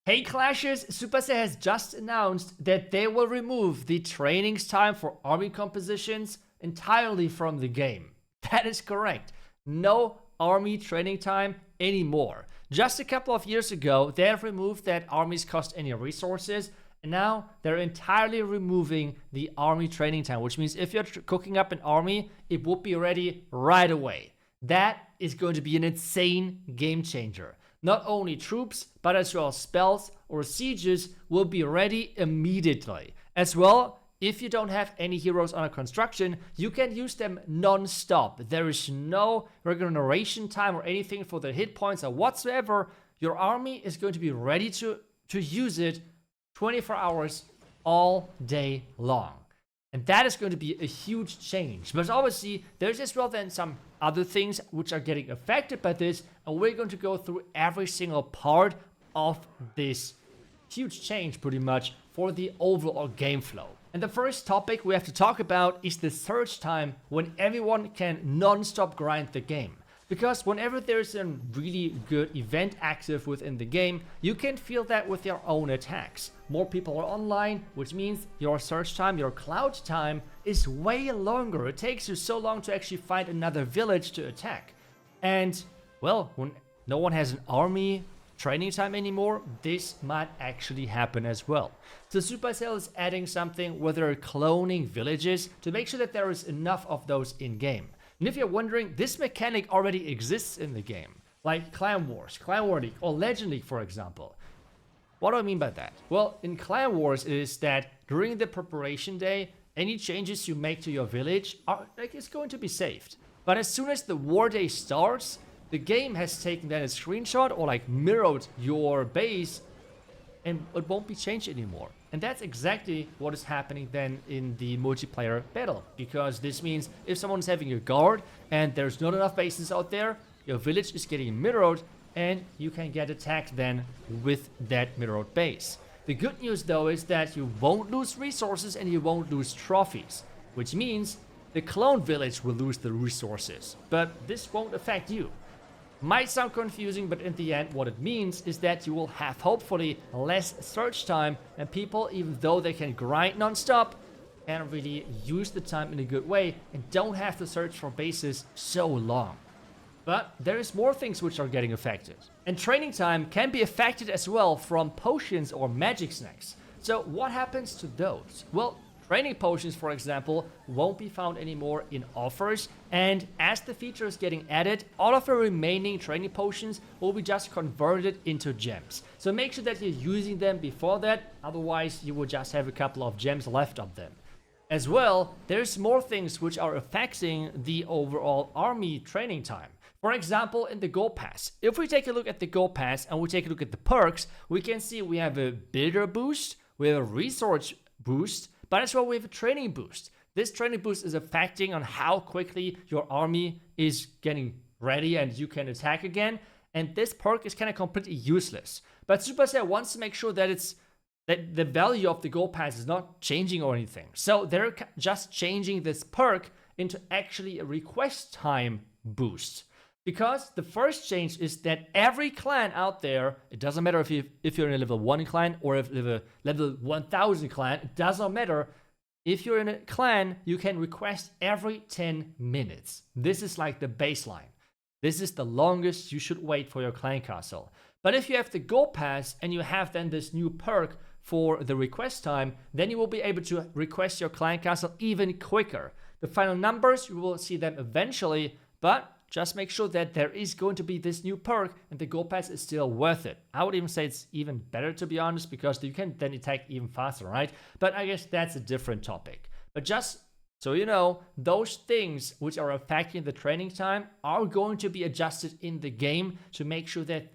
Hey Clashers, Supercell has just announced that they will remove the training time for army compositions entirely from the game. That is correct. No army training time anymore. Just a couple of years ago, they have removed that armies cost any resources, and now they're entirely removing the army training time, which means if you're cooking up an army, it will be ready right away. That is going to be an insane game changer. Not only troops, but as well spells or sieges will be ready immediately. As well, if you don't have any heroes under construction, you can use them non-stop. There is no regeneration time or anything for the hit points or whatsoever. Your army is going to be ready to use it 24 hours all day long. And that is going to be a huge change. But obviously, there's as well then some other things which are getting affected by this. And we're going to go through every single part of this huge change pretty much for the overall game flow. And the first topic we have to talk about is the search time when everyone can non-stop grind the game. Because whenever there's a really good event active within the game, you can feel that with your own attacks. More people are online, which means your search time, your cloud time is way longer. It takes you so long to actually find another village to attack. And, well, when no one has an army training time anymore, this might actually happen as well. So Supercell is adding something where they're cloning villages to make sure that there is enough of those in-game. And if you're wondering, this mechanic already exists in the game, like Clan Wars, Clan War League, or Legend League, for example. What do I mean by that? Well, in Clan Wars, it is that during the preparation day, any changes you make to your village is going to be saved. But as soon as the war day starts, the game has taken then a screenshot or mirrored your base, and it won't be changed anymore. And that's exactly what is happening then in the multiplayer battle. Because this means if someone's having a guard and there's not enough bases out there, your village is getting mirrored and you can get attacked then with that mirrored base. The good news though is that you won't lose resources and you won't lose trophies. Which means the clone village will lose the resources. But this won't affect you. Might sound confusing, but in the end what it means is that you will have hopefully less search time, and people, even though they can grind non-stop, can really use the time in a good way and don't have to search for bases so long. But there is more things which are getting affected. And training time can be affected as well from potions or magic snacks. So what happens to those? Well, training potions, for example, won't be found anymore in offers, and as the feature is getting added, all of the remaining training potions will be just converted into gems. So make sure that you're using them before that, otherwise you will just have a couple of gems left of them. As well, there's more things which are affecting the overall army training time. For example, in the Gold Pass. If we take a look at the Gold Pass and we take a look at the perks, we can see we have a builder boost, we have a resource boost, but as well we have a training boost. This training boost is affecting on how quickly your army is getting ready and you can attack again. And this perk is kind of completely useless. But Supercell wants to make sure that the value of the Gold Pass is not changing or anything. So they're just changing this perk into actually a request time boost. Because the first change is that every clan out there, it doesn't matter if you're in a level 1 clan or if you're a level 1000 clan, it doesn't matter. If you're in a clan, you can request every 10 minutes. This is like the baseline. This is the longest you should wait for your clan castle. But if you have the Gold Pass and you have then this new perk for the request time, then you will be able to request your clan castle even quicker. The final numbers, you will see them eventually, but just make sure that there is going to be this new perk and the Gold Pass is still worth it. I would even say it's even better, to be honest, because you can then attack even faster, right? But I guess that's a different topic. But just so you know, those things which are affecting the training time are going to be adjusted in the game to make sure that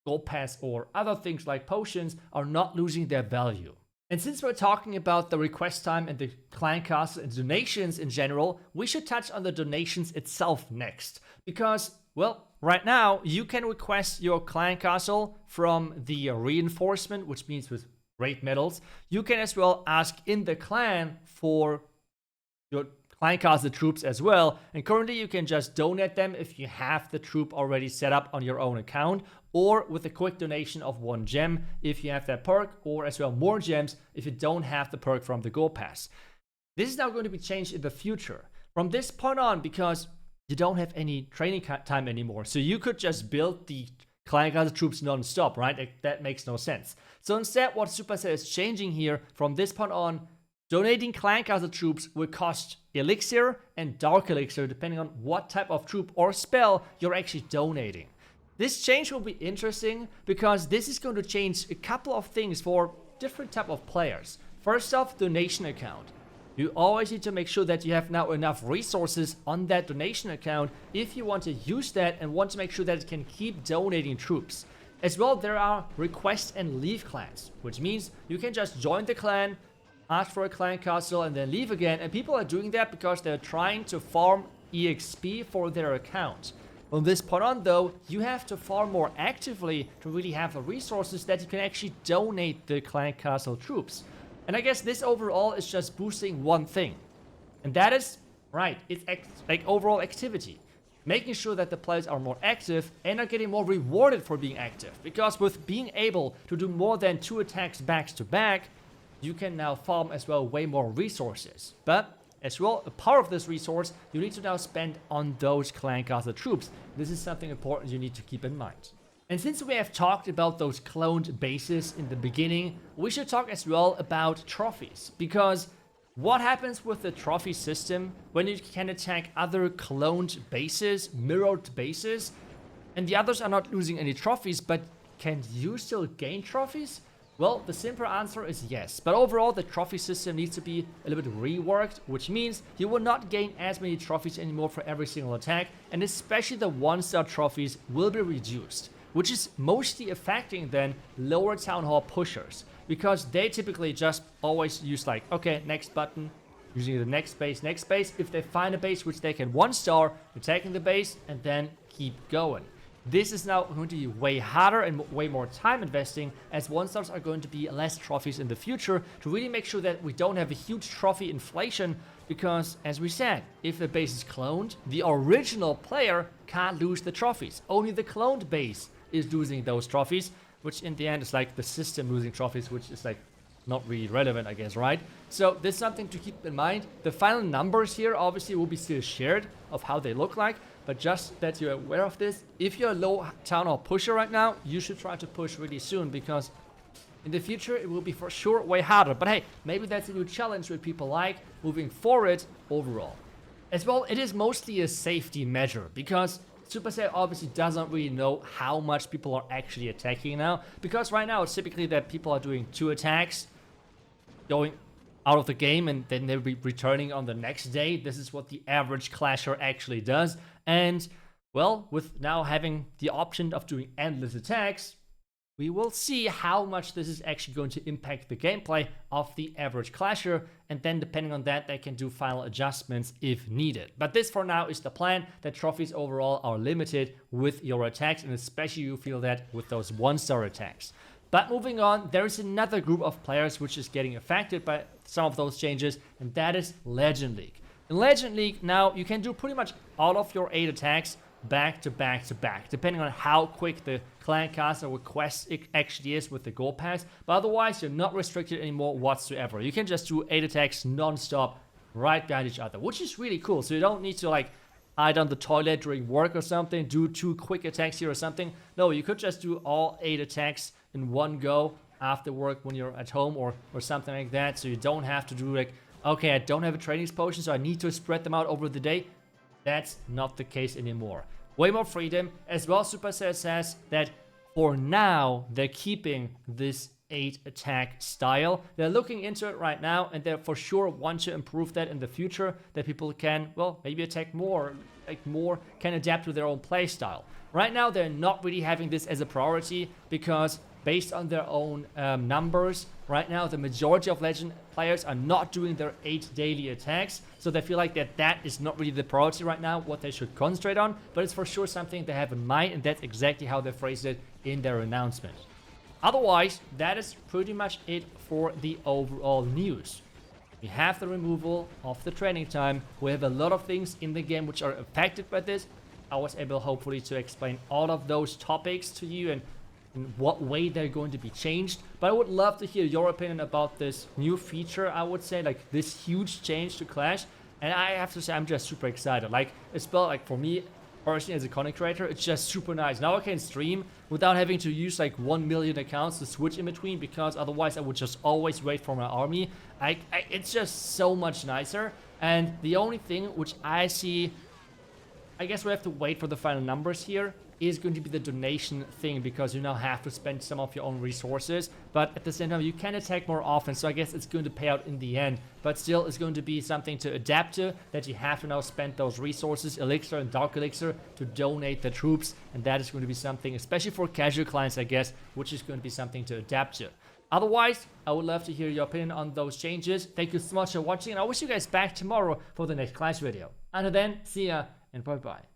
Gold Pass or other things like potions are not losing their value. And since we're talking about the request time and the clan castle and donations in general, we should touch on the donations itself next. Because, well, right now you can request your clan castle from the reinforcement, which means with raid medals. You can as well ask in the clan for your clan castle troops as well, and currently you can just donate them if you have the troop already set up on your own account, or with a quick donation of 1 gem if you have that perk, or as well more gems if you don't have the perk from the gold pass. This is now going to be changed in the future from this point on, because you don't have any training time anymore, so you could just build the clan castle troops non-stop, right? That makes no sense. So instead, what Supercell is changing here from this point on, donating clan castle troops will cost elixir and dark elixir depending on what type of troop or spell you're actually donating. This change will be interesting because this is going to change a couple of things for different type of players. First off, donation account. You always need to make sure that you have now enough resources on that donation account if you want to use that and want to make sure that it can keep donating troops. As well, there are request and leave clans, which means you can just join the clan, ask for a clan castle, and then leave again. And people are doing that because they're trying to farm EXP for their account. From this point on, though, you have to farm more actively to really have the resources that you can actually donate the clan castle troops. And I guess this overall is just boosting one thing. And that is, right, it's like overall activity. Making sure that the players are more active and are getting more rewarded for being active. Because with being able to do more than 2 attacks back to back, you can now farm as well way more resources. But as well, a part of this resource you need to now spend on those clan castle troops. This is something important you need to keep in mind. And since we have talked about those cloned bases in the beginning, we should talk as well about trophies. Because what happens with the trophy system when you can attack other cloned bases, mirrored bases, and the others are not losing any trophies, but can you still gain trophies? Well, the simple answer is yes, but overall the trophy system needs to be a little bit reworked, which means you will not gain as many trophies anymore for every single attack, and especially the 1-star trophies will be reduced, which is mostly affecting then lower town hall pushers, because they typically just always use like, okay, next button, using the next base, if they find a base which they can 1-star, attacking the base, and then keep going. This is now going to be way harder and way more time investing, as 1-stars are going to be less trophies in the future to really make sure that we don't have a huge trophy inflation, because as we said, if the base is cloned, the original player can't lose the trophies. Only the cloned base is losing those trophies, which in the end is like the system losing trophies, which is like not really relevant, I guess, right? So there's something to keep in mind. The final numbers here obviously will be still shared of how they look like, but just that you're aware of this. If you're a low town hall pusher right now, you should try to push really soon, because in the future it will be for sure way harder. But hey, maybe that's a new challenge with people like moving forward overall. As well, it is mostly a safety measure, because Supercell obviously doesn't really know how much people are actually attacking now, because right now it's typically that people are doing 2 attacks, going out of the game, and then they'll be returning on the next day. This is what the average clasher actually does. And well, with now having the option of doing endless attacks, we will see how much this is actually going to impact the gameplay of the average clasher, and then depending on that, they can do final adjustments if needed. But this for now is the plan, that trophies overall are limited with your attacks, and especially you feel that with those 1-star attacks. But moving on, there is another group of players which is getting affected by some of those changes, and that is Legend League. In Legend League, now you can do pretty much all of your 8 attacks back to back to back, depending on how quick the clan castle request actually is with the gold pass. But otherwise, you're not restricted anymore whatsoever. You can just do 8 attacks non-stop right behind each other, which is really cool. So you don't need to like hide on the toilet during work or something, do 2 quick attacks here or something. No, you could just do all 8 attacks in one go after work when you're at home or something like that. So you don't have to do like, okay, I don't have a training potion, so I need to spread them out over the day. That's not the case anymore. Way more freedom. As well, Supercell says that for now, they're keeping this 8 attack style. They're looking into it right now, and they for sure want to improve that in the future, that people can, well, maybe attack more, like more can adapt to their own play style. Right now, they're not really having this as a priority, because based on their own numbers, right now the majority of Legend players are not doing their 8 daily attacks, so they feel like that is not really the priority right now, what they should concentrate on, but it's for sure something they have in mind, and that's exactly how they phrased it in their announcement. Otherwise, that is pretty much it for the overall news. We have the removal of the training time. We have a lot of things in the game which are affected by this. I was able, hopefully, to explain all of those topics to you and in what way they're going to be changed. But I would love to hear your opinion about this new feature, I would say, like this huge change to Clash. And I have to say, I'm just super excited. Like, it's felt like for me, personally, as a content creator, it's just super nice. Now I can stream without having to use like 1 million accounts to switch in between, because otherwise I would just always wait for my army. It's just so much nicer. And the only thing which I see, I guess we have to wait for the final numbers here, is going to be the donation thing, because you now have to spend some of your own resources, but at the same time you can attack more often, so I guess it's going to pay out in the end. But still, it's going to be something to adapt to, that you have to now spend those resources, elixir and dark elixir, to donate the troops, and that is going to be something, especially for casual clients, I guess, which is going to be something to adapt to. Otherwise, I would love to hear your opinion on those changes. Thank you so much for watching, and I wish you guys back tomorrow for the next Clash video. Until then, see ya and bye bye.